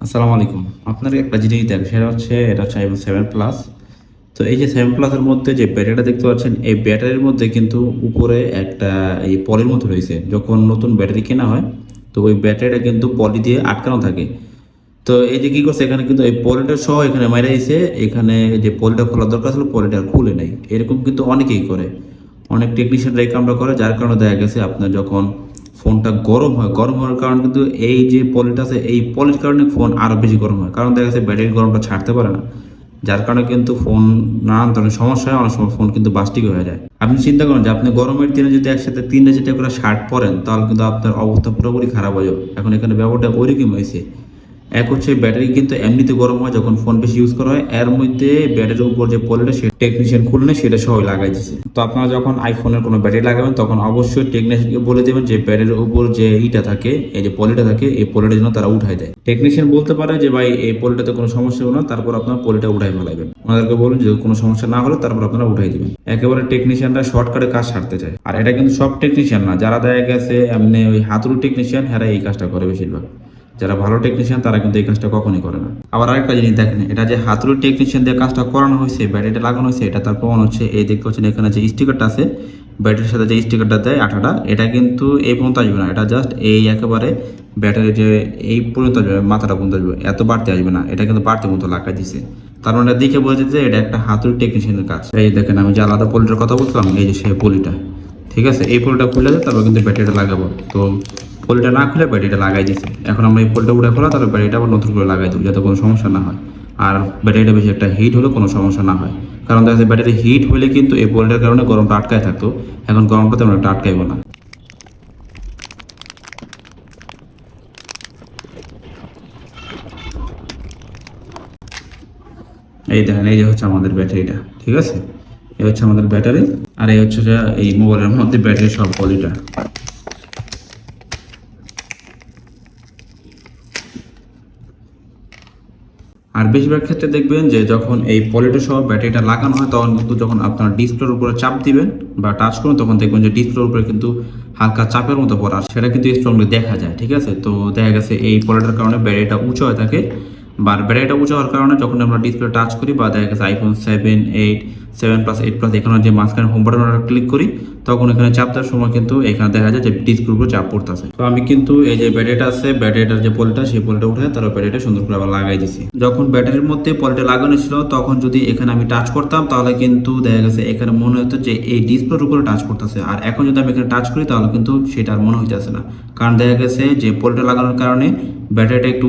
আসসালামু আলাইকুম। আপনার একটা জিনিস দেখ, এটা হচ্ছে আইফোন 7 প্লাস। তো এই যে 7 প্লাসের মধ্যে যে ব্যাটারিটা দেখতে পাচ্ছেন, এই ব্যাটারির মধ্যে কিন্তু উপরে একটা এই পলির মতো রয়েছে। যখন নতুন ব্যাটারি কেনা হয়, তো ওই ব্যাটারিটা কিন্তু পলি দিয়ে আটকানো থাকে। তো এই যে কি করছে, এখানে কিন্তু এই পলিটা সহ এখানে মাইরা দিয়েছে। এখানে যে পলিটা খোলা দরকার ছিল, পলিটা আর খুলে নাই। এরকম কিন্তু অনেকেই করে, অনেক টেকনিশিয়ানরা এই কামটা করে, যার কারণে দেখা গেছে আপনার যখন ফোনটা গরম হয়, গরম হওয়ার কারণে কিন্তু এই যে পলিটা আছে, এই পলির কারণে ফোন আরো বেশি গরম হয়, কারণ দেখা গেছে ব্যাটারির গরমটা ছাড়তে পারে না। যার কারণে কিন্তু ফোন নানান ধরনের সমস্যা হয়, অনেক সময় ফোন কিন্তু বাস্টিক হয়ে যায়। আপনি চিন্তা করেন যে আপনি গরমের দিনে যদি একসাথে 3টা 4টা করে শার্ট পরেন, তাহলে কিন্তু আপনার অবস্থা পুরোপুরি খারাপ হয়ে যাবে। এখন এখানে ব্যাপারটা ওইরকম হয়েছে। এক হচ্ছে ব্যাটারি কিন্তু এমনিতে গরম হয় যখন ফোন বেশি ইউজ করা হয়, এর মধ্যে ব্যাটারির উপর যে পলিটা সে টেকনিশিয়ান খুললে সেটা সবাই লাগাই দিচ্ছে। তো আপনারা যখন আইফোনের কোনো ব্যাটারি লাগাবেন, তখন অবশ্যই টেকনিশিয়ানকে বলে দেবেন যে ব্যাটারির উপর যে ইটা থাকে, এই যে পলিটা থাকে, এই পলিটা যেন তারা উঠাই দেয়। টেকনিশিয়ান বলতে পারে যে ভাই এই পলিটাতে কোনো সমস্যা হবে না, তারপর আপনার পলিটা উঠাই ফেলাইবেন। ওনাদেরকে বলুন যে কোনো সমস্যা না হলে তারপর আপনারা উঠাই দিবেন। একেবারে টেকনিশিয়ানরা শর্টকাটে কাজ সারতে চায়। আর এটা কিন্তু সব টেকনিশিয়ান না, যারা দেখা গেছে এমনি ওই হাতুড়ি টেকনিশিয়ান, এরা এই কাজটা করে বেশিরভাগ। যারা ভালো টেকনিশিয়ান তারা কিন্তু এই কাজটা কখনই করে না। আবার আরেকটা জিনিস দেখেন, এটা যে হাতুড়ি টেকনিশিয়ান দিয়ে কাজটা করানো হয়েছে, ব্যাটারিটা লাগানো হয়েছে, এটা তার প্রমাণ হচ্ছে এই দেখতে পাচ্ছেন এখানে যে স্টিকারটা আছে, ব্যাটারির সাথে যে স্টিকারটা দেয় আঠাটা, এটা কিন্তু এই পর্যন্ত আসবে না। এটা জাস্ট এই একেবারে ব্যাটারি যে এই পর্যন্ত আসবে, মাথাটা পর্যন্ত আসবে, এত বাড়তে আসবে না। এটা কিন্তু বাড়তি মতো লাগাই দিছে। তার মানে দেখে বোঝা যাচ্ছে এটা একটা হাতুড়ি টেকনিশিয়ানের কাজ। এই দেখেন, আমি যে আলাদা পলিটার কথা বলছিলাম, এই যে সেই পলিটা, ঠিক আছে, এই পলিটা খুলে যায়, তারপর কিন্তু ব্যাটারিটা লাগাবো। তো পলিটা না খুলে ব্যাটারিটা লাগাই দিছে। এখন আমরা এই পলিটা উঠে খোলা, তাহলে ব্যাটারিটা আবার নতুন করে লাগাই দেবো, যাতে কোনো সমস্যা না হয়। আর ব্যাটারিটা বেশি একটা হিট হলে কোনো সমস্যা না হয়, কারণ দেখা যাচ্ছে ব্যাটারি হিট হলে কিন্তু এই পলিটার কারণে গরমটা আটকায় থাকতো। এখন গরমটা তেমন একটা আটকাইবো না। এই দেখেন, এই যে হচ্ছে আমাদের ব্যাটারিটা, ঠিক আছে, এই হচ্ছে আমাদের ব্যাটারি। আর এই হচ্ছে যে এই মোবাইলের মধ্যে ব্যাটারি সব পলিটা। আর বেশিরভাগ ক্ষেত্রে দেখবেন যে যখন এই পলিটা সহ ব্যাটারিটা লাগানো হয়, তখন কিন্তু যখন আপনার ডিসপ্লের উপরে চাপ দিবেন বা টাচ করুন, তখন দেখবেন যে ডিসপ্লের উপরে কিন্তু হালকা চাপের মতো পড়া, সেটা কিন্তু স্ট্রংলি দেখা যায়, ঠিক আছে। তো দেখা গেছে এই পলিটার কারণে ব্যাটারিটা উঁচু হয়ে থাকে। বা ব্যাটারিটা উঁচু হওয়ার কারণে যখন আমরা ডিসপ্লে টাচ করি, বা দেখা গেছে আইফোন 7, 8, 7 প্লাস 8 প্লাস এখানে যে মাঝখানে হোম বাটন ক্লিক করি, তখন এখানে চাপ দেওয়ার সময় কিন্তু এখানে দেখা যায় যে ডিসপ্লের উপর চাপ পড়তেছে। তো আমি কিন্তু এই যে ব্যাটারিটা আছে, ব্যাটারিটার যে পলিটা, সেই পলিটা উঠে তারপর ব্যাটারিটা সুন্দর করে আবার লাগাই দিছি। যখন ব্যাটারির মধ্যে পলিটা লাগানো ছিল, তখন যদি এখানে আমি টাচ করতাম, তাহলে কিন্তু দেখা গেছে এখানে মনে হতো যে এই ডিসপ্লের উপরে টাচ করতেছে। আর এখন যদি আমি এখানে টাচ করি, তাহলে কিন্তু সেটা আর মনে হইতেছে না, কারণ দেখা গেছে যে পলিটা লাগানোর কারণে ব্যাটারিটা একটু